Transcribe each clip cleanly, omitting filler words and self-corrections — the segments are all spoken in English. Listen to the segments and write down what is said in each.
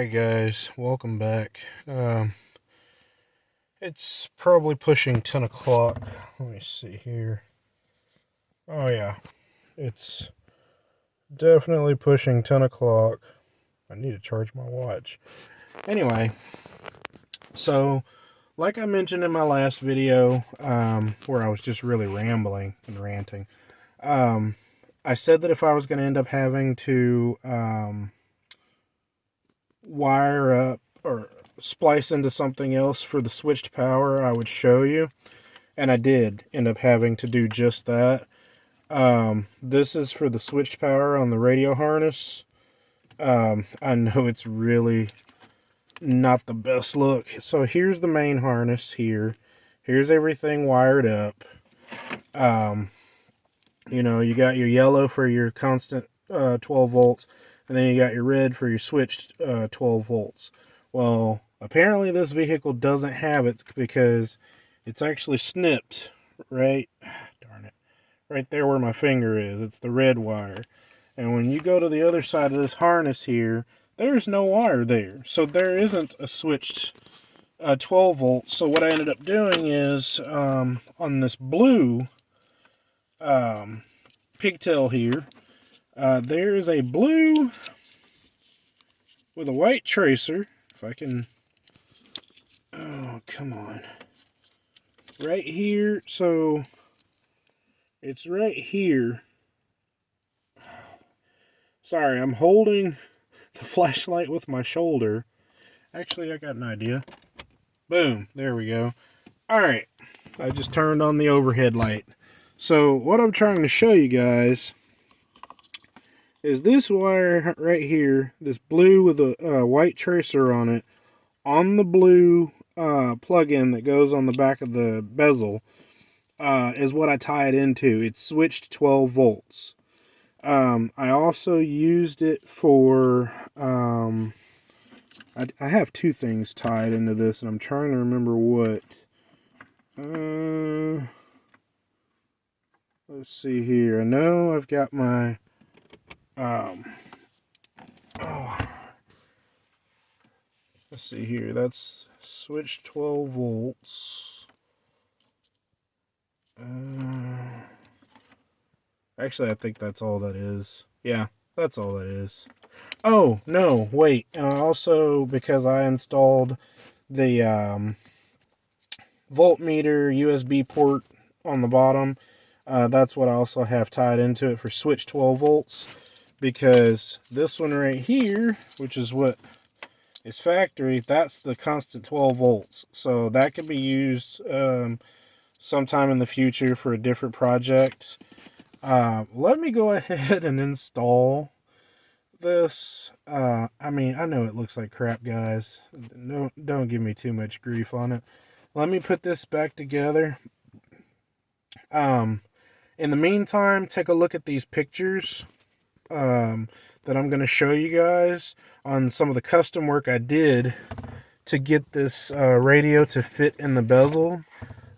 Alright guys, welcome back. It's probably pushing 10 o'clock. Let me see here. Oh yeah, it's definitely pushing 10 o'clock. I need to charge my watch. Anyway, so like I mentioned in my last video, where I was just really rambling and ranting, I said that if I was going to end up having to wire up or splice into something else for the switched power, I would show you. And I did end up having to do just that. This is for the switched power on the radio harness. I know it's really not the best look. So here's the main harness here. Here's everything wired up. You know, you got your yellow for your constant 12 volts. And then you got your red for your switched 12 volts. Well, apparently this vehicle doesn't have it because it's actually snipped right, darn it, right there where my finger is. It's the red wire. And when you go to the other side of this harness here, there's no wire there. So there isn't a switched 12 volts. So what I ended up doing is on this blue pigtail here, there is a blue with a white tracer. If I can, oh, come on. Right here, so it's right here. Sorry, I'm holding the flashlight with my shoulder. Actually, I got an idea. Boom, there we go. Alright, I just turned on the overhead light. So, what I'm trying to show you guys is this wire right here, this blue with a white tracer on it, on the blue plug-in that goes on the back of the bezel, is what I tie it into. It's switched 12 volts. I also used it for, I have two things tied into this, and I'm trying to remember what. Let's see here. I know I've got my, let's see here. That's switched 12 volts. Actually, I think that's all that is. Yeah, that's all that is. Oh, no, wait. Also, because I installed the voltmeter USB port on the bottom, that's what I also have tied into it for switch 12 volts. Because this one right here, which is what is factory, that's the constant 12 volts. So that could be used sometime in the future for a different project. Let me go ahead and install this. I mean, I know it looks like crap, guys. Don't give me too much grief on it. Let me put this back together. In the meantime, take a look at these pictures that I'm going to show you guys on some of the custom work I did to get this radio to fit in the bezel.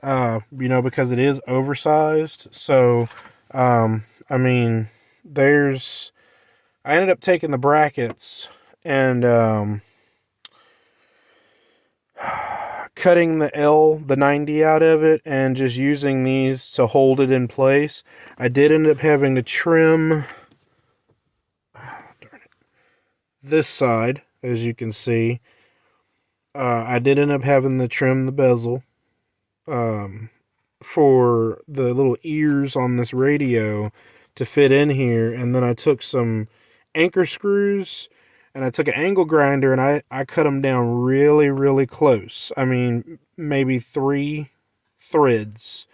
You know, because it is oversized. So, I mean, I ended up taking the brackets and cutting the 90 out of it and just using these to hold it in place. I did end up having to trim this side, as you can see. I did end up having to trim the bezel for the little ears on this radio to fit in here, and then I took some anchor screws and I took an angle grinder and I cut them down really, really close. I mean, maybe 3 threads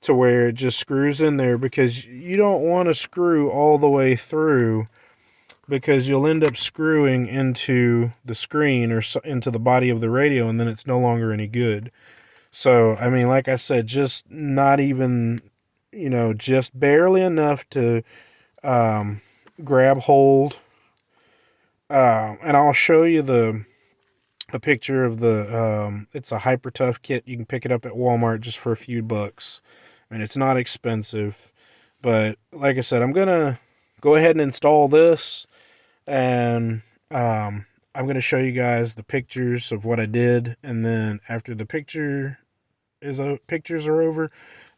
to where it just screws in there, because you don't want to screw all the way through, because you'll end up screwing into the screen or into the body of the radio, and then it's no longer any good. So, I mean, like I said, just not even, you know, just barely enough to grab hold. And I'll show you a picture of it's a Hyper Tough kit. You can pick it up at Walmart just for a few bucks. And it's not expensive. But, like I said, I'm going to go ahead and install this. And I'm going to show you guys the pictures of what I did, and then after the pictures are over,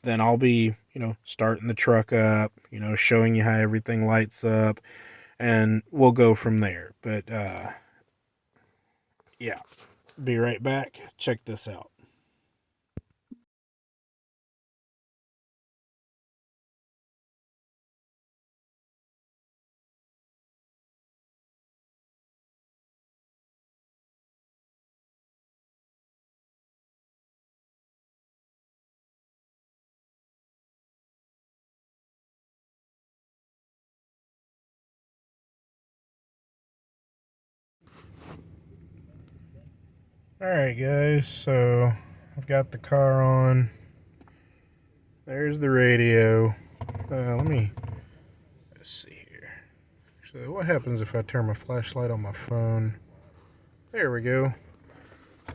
then I'll be, starting the truck up, showing you how everything lights up, and we'll go from there. But yeah, be right back. Check this out. Alright guys, so I've got the car on. There's the radio. Let's see here. So what happens if I turn my flashlight on my phone? There we go.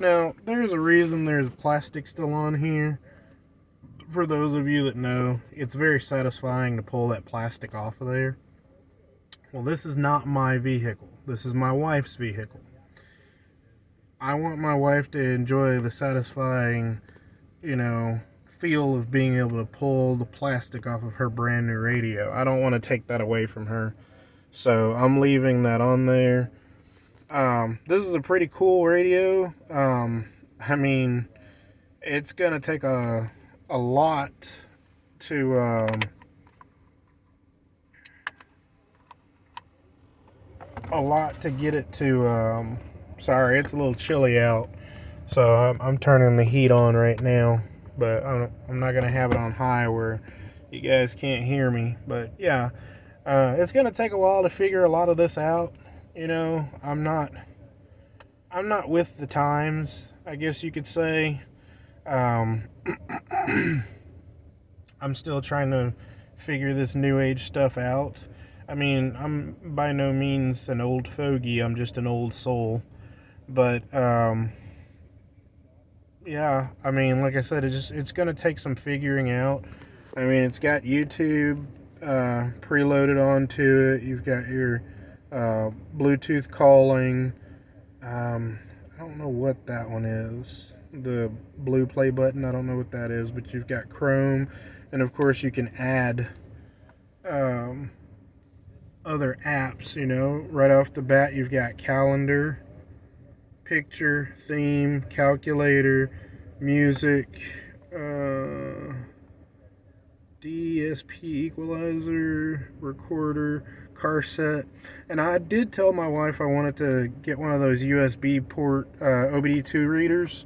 Now, there's a reason there's plastic still on here. For those of you that know, it's very satisfying to pull that plastic off of there. Well, this is not my vehicle. This is my wife's vehicle. I want my wife to enjoy the satisfying, feel of being able to pull the plastic off of her brand new radio. I don't want to take that away from her. So I'm leaving that on there. This is a pretty cool radio. I mean, it's gonna take a lot to get it to. Sorry, it's a little chilly out, so I'm turning the heat on right now. But I'm not gonna have it on high where you guys can't hear me. But yeah, it's gonna take a while to figure a lot of this out. I'm not with the times, I guess you could say. I'm still trying to figure this new age stuff out. I mean, I'm by no means an old fogey. I'm just an old soul. But yeah, I mean, like I said, it's gonna take some figuring out. I mean, it's got YouTube preloaded onto it. You've got your Bluetooth calling. I don't know what that one is. The blue play button, I don't know what that is, but you've got Chrome, and of course you can add other apps, right off the bat. You've got calendar, picture, theme, calculator, music, D.S.B.D equalizer, recorder, car set. And I did tell my wife I wanted to get one of those USB port OBD2 readers.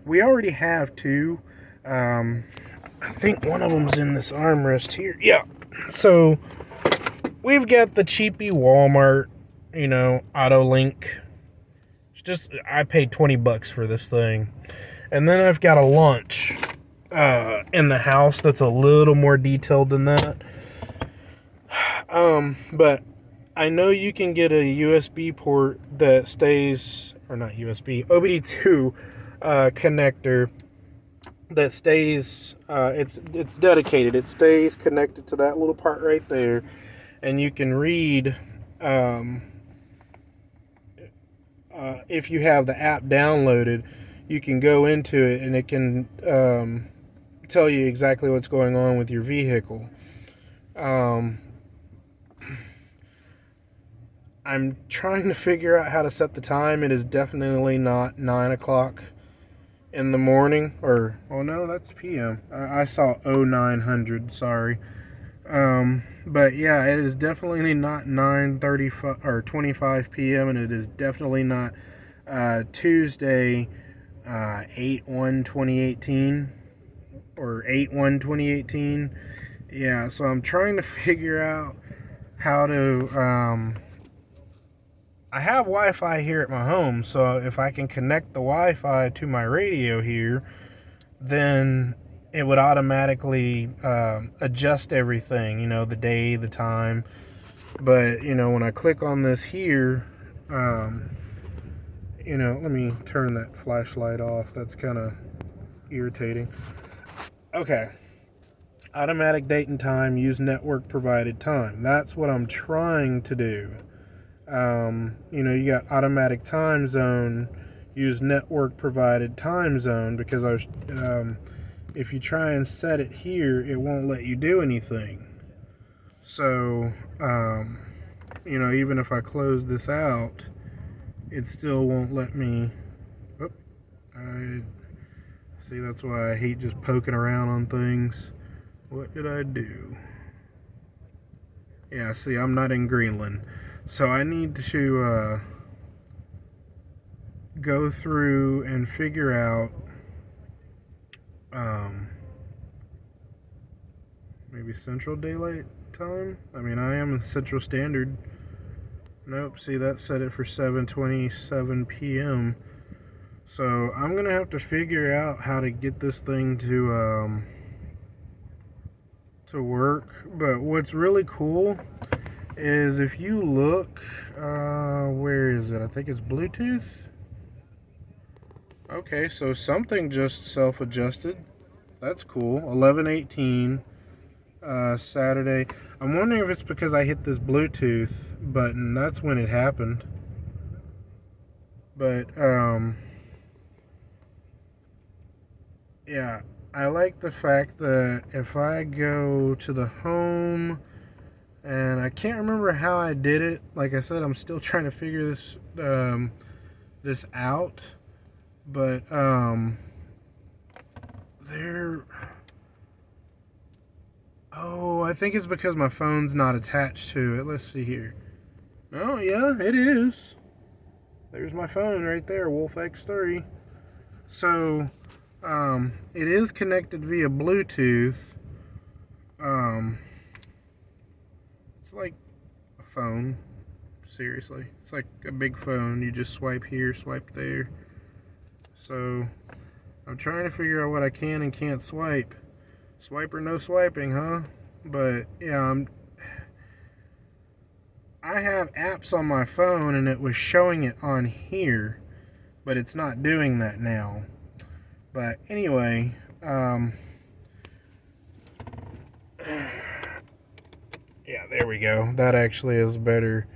We already have two. I think one of them's in this armrest here. Yeah. So we've got the cheapy Walmart, AutoLink. It's just, I paid $20 for this thing. And then I've got a launch in the house that's a little more detailed than that. But I know you can get a USB port that stays, or not USB, OBD2 connector that stays, it's dedicated. It stays connected to that little part right there, and you can read, if you have the app downloaded, you can go into it and it can tell you exactly what's going on with your vehicle. I'm trying to figure out how to set the time. It is definitely not 9 o'clock in the morning, or, oh no, that's PM. I saw 0900, sorry. But yeah, it is definitely not 9:35 or 25 p.m. and it is definitely not Tuesday 8/1/2018 or 8/1/2018. Yeah, so I'm trying to figure out how to I have Wi-Fi here at my home, so if I can connect the Wi-Fi to my radio here, then it would automatically adjust everything, the day, the time. But, when I click on this here, let me turn that flashlight off. That's kind of irritating. Okay. Automatic date and time, use network provided time. That's what I'm trying to do. You got automatic time zone, use network provided time zone, because if you try and set it here, it won't let you do anything. So, even if I close this out, it still won't let me. See, that's why I hate just poking around on things. What did I do? Yeah, see, I'm not in Greenland. So I need to go through and figure out maybe Central Daylight Time? I mean, I am in Central Standard. Nope, see, that set it for 7:27 p.m. So I'm going to have to figure out how to get this thing to work. But what's really cool is if you look, where is it? I think it's Bluetooth. Okay, so something just self-adjusted. That's cool. 11:18 Saturday. I'm wondering if it's because I hit this Bluetooth button. That's when it happened. But yeah, I like the fact that if I go to the home, and I can't remember how I did it. Like I said, I'm still trying to figure this out. But I think it's because my phone's not attached to it. Let's see here. Oh yeah, it is. There's my phone right there, Wolf X3. So it is connected via Bluetooth. It's like a phone. Seriously, it's like a big phone. You just swipe here, swipe there. So I'm trying to figure out what I can and can't swipe. Swipe or no swiping, huh? But yeah, I have apps on my phone and it was showing it on here, but it's not doing that now. But anyway, yeah, there we go. That actually is a better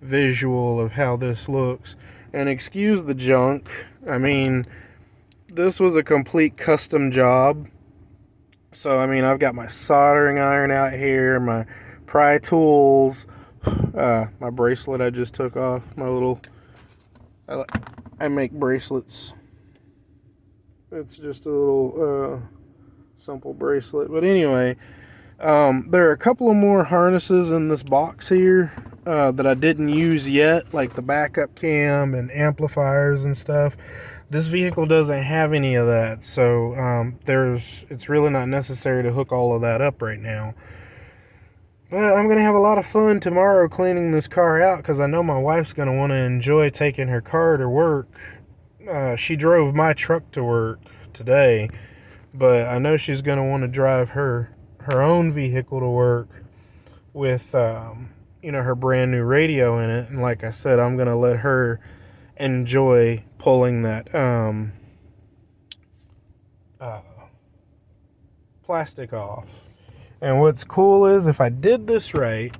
visual of how this looks. And excuse the junk. I mean, this was a complete custom job. So, I mean, I've got my soldering iron out here, my pry tools, my bracelet I just took off, I make bracelets. It's just a little simple bracelet. But anyway, there are a couple of more harnesses in this box here that I didn't use yet, like the backup cam and amplifiers and stuff. This vehicle doesn't have any of that, so it's really not necessary to hook all of that up right now. But I'm going to have a lot of fun tomorrow cleaning this car out, because I know my wife's going to want to enjoy taking her car to work. She drove my truck to work today, but I know she's going to want to drive her own vehicle to work with her brand new radio in it. And like I said, I'm going to let her enjoy pulling that plastic off. And what's cool is, if I did this right,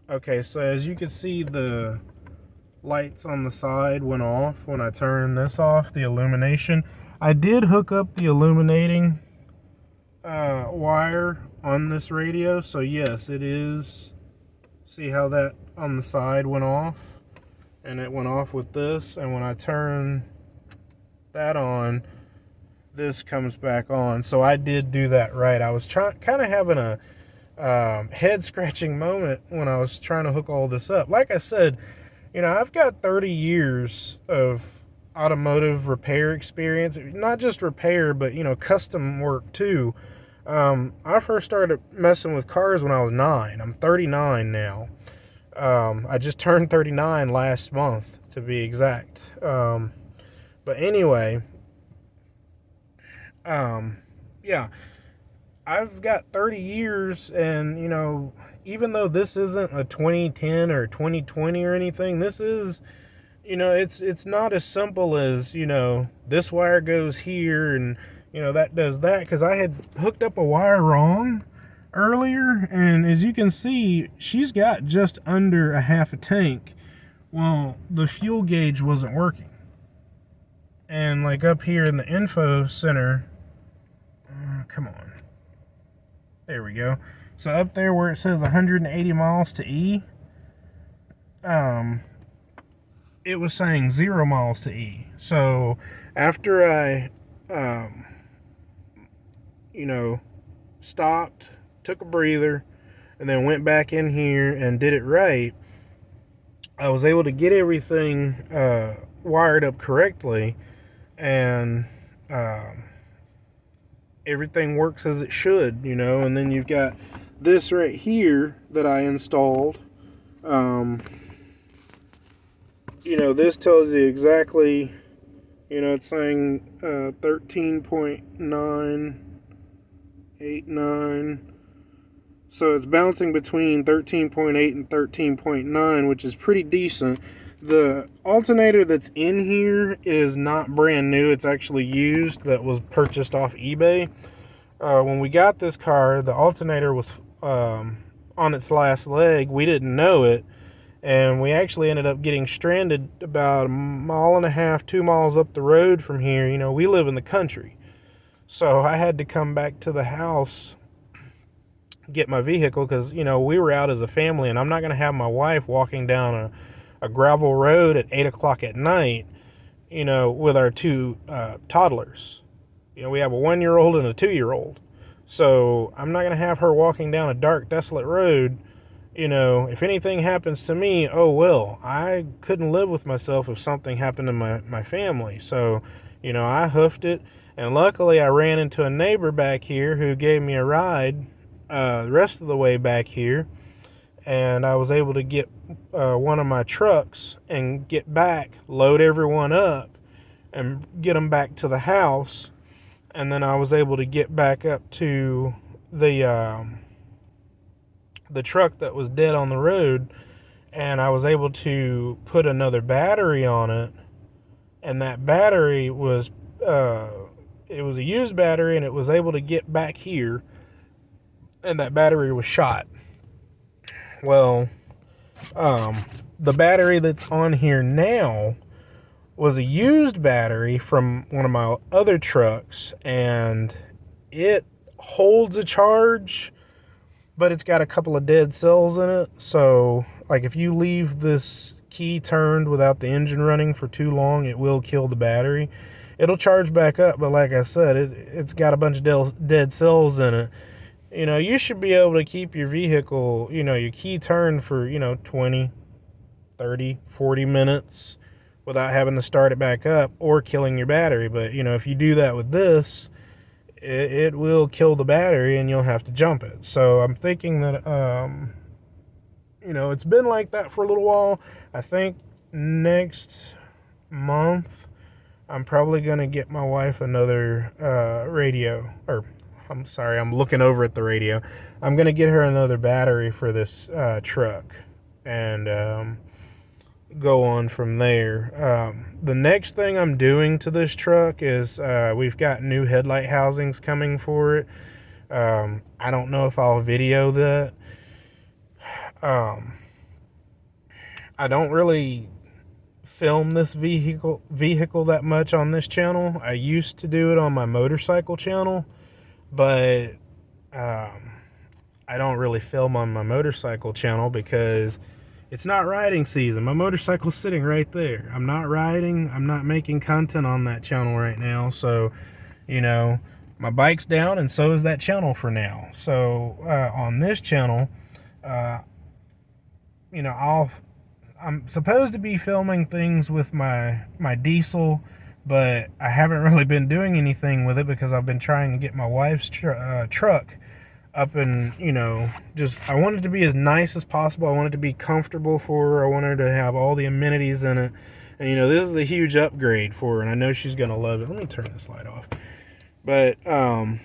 okay, so as you can see, the lights on the side went off when I turned this off, the illumination. I did hook up the illuminating wire on this radio, so yes, it is. See how that on the side went off? And it went off with this, and when I turn that on, this comes back on. So I did do that right. I was kind of having a head scratching moment when I was trying to hook all this up. Like I said, I've got 30 years of automotive repair experience, not just repair, but custom work too. I first started messing with cars when I was 9. I'm 39 now. I just turned 39 last month, to be exact. But anyway, yeah, I've got 30 years, and even though this isn't a 2010 or 2020 or anything, this is, it's not as simple as, this wire goes here and that does that, because I had hooked up a wire wrong. earlier, and as you can see, she's got just under a half a tank. Well, the fuel gauge wasn't working. And like up here in the info center, come on, there we go. So up there where it says 180 miles to E, it was saying 0 miles to E. So after I, stopped, took a breather, and then went back in here and did it right, I was able to get everything wired up correctly, and everything works as it should, and then you've got this right here that I installed. This tells you exactly, it's saying 13.989. So it's bouncing between 13.8 and 13.9, which is pretty decent. The alternator that's in here is not brand new. It's actually used. That was purchased off eBay. When we got this car, the alternator was on its last leg. We didn't know it. And we actually ended up getting stranded about 1.5 miles, 2 miles up the road from here. We live in the country. So I had to come back to the house, get my vehicle, because, we were out as a family, and I'm not going to have my wife walking down a gravel road at 8 o'clock at night, with our two toddlers. We have a 1-year-old and a 2-year-old. So I'm not going to have her walking down a dark, desolate road. If anything happens to me, oh well, I couldn't live with myself if something happened to my family. So, I hoofed it, and luckily I ran into a neighbor back here who gave me a ride the rest of the way back here, and I was able to get one of my trucks and get back, load everyone up, and get them back to the house, and then I was able to get back up to the truck that was dead on the road, and I was able to put another battery on it, and that battery was it was a used battery, and it was able to get back here, and that battery was shot. Well, the battery that's on here now was a used battery from one of my other trucks, and it holds a charge, but it's got a couple of dead cells in it. So, like, if you leave this key turned without the engine running for too long, it will kill the battery. It'll charge back up, but like I said, it's got a bunch of dead cells in it. You should be able to keep your vehicle, your key turned for, 20, 30, 40 minutes without having to start it back up or killing your battery. But, if you do that with this, it will kill the battery and you'll have to jump it. So I'm thinking that, it's been like that for a little while. I think next month I'm probably going to get my wife another radio. Or, I'm sorry, I'm looking over at the radio. I'm going to get her another battery for this truck and go on from there. The next thing I'm doing to this truck is we've got new headlight housings coming for it. I don't know if I'll video that. I don't really film this vehicle that much on this channel. I used to do it on my motorcycle channel, but I don't really film on my motorcycle channel because it's not riding season. My motorcycle's sitting right there. I'm not riding. I'm not making content on that channel right now. So, my bike's down, and so is that channel for now. So, on this channel, I'm supposed to be filming things with my diesel, but I haven't really been doing anything with it because I've been trying to get my wife's truck up and, I want it to be as nice as possible. I want it to be comfortable for her. I want her to have all the amenities in it. And, this is a huge upgrade for her, and I know she's going to love it. Let me turn this light off. But, I'm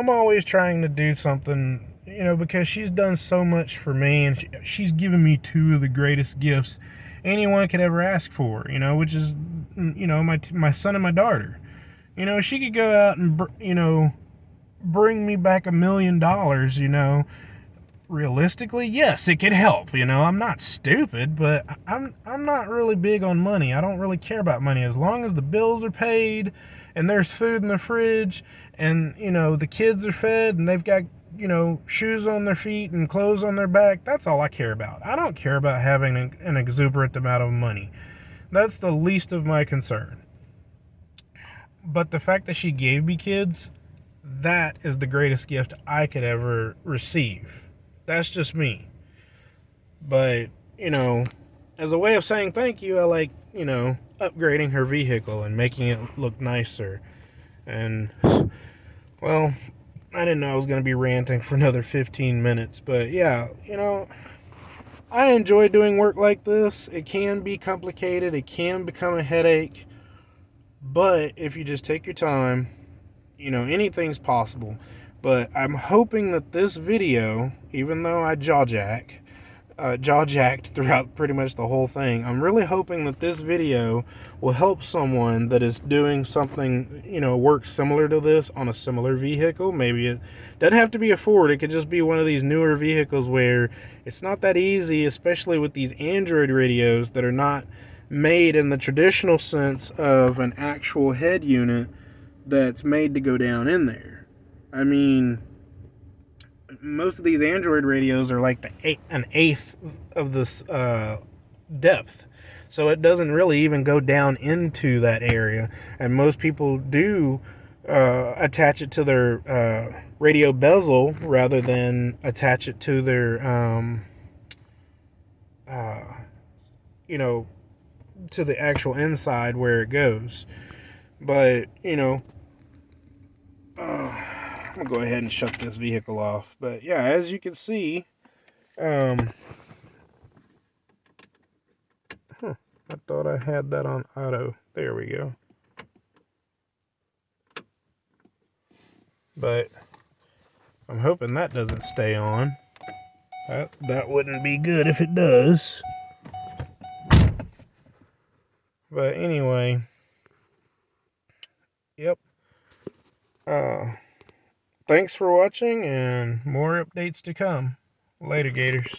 always trying to do something, because she's done so much for me, and she's given me two of the greatest gifts anyone could ever ask for, which is, my son and my daughter. She could go out and, bring me back $1 million, you know, realistically, yes, it could help. You know, I'm not stupid, but I'm not really big on money. I don't really care about money as long as the bills are paid and there's food in the fridge and, you know, the kids are fed and they've got, you know, shoes on their feet and clothes on their back. That's all I care about. I don't care about having an exuberant amount of money. That's the least of my concern. But the fact that she gave me kids, that is the greatest gift I could ever receive. That's just me. But, you know, as a way of saying thank you, I like, you know, upgrading her vehicle and making it look nicer. And, well, I didn't know I was going to be ranting for another 15 minutes. But, yeah, you know, I enjoy doing work like this. It can be complicated. It can become a headache. But if you just take your time, you know, anything's possible. But I'm hoping that this video, even though I jaw-jacked throughout pretty much the whole thing, I'm really hoping that this video will help someone that is doing something, you know, work similar to this on a similar vehicle. Maybe it doesn't have to be a Ford. It could just be one of these newer vehicles where it's not that easy, especially with these Android radios that are not made in the traditional sense of an actual head unit that's made to go down in there. I mean, most of these Android radios are like an eighth of this depth, so it doesn't really even go down into that area. And most people do attach it to their radio bezel rather than attach it to their you know, to the actual inside where it goes. But, you know, I'm gonna go ahead and shut this vehicle off. But yeah, as you can see, I thought I had that on auto. There we go. But I'm hoping that doesn't stay on. That wouldn't be good if it does. But anyway, yep. Thanks for watching, and more updates to come. Later, Gators.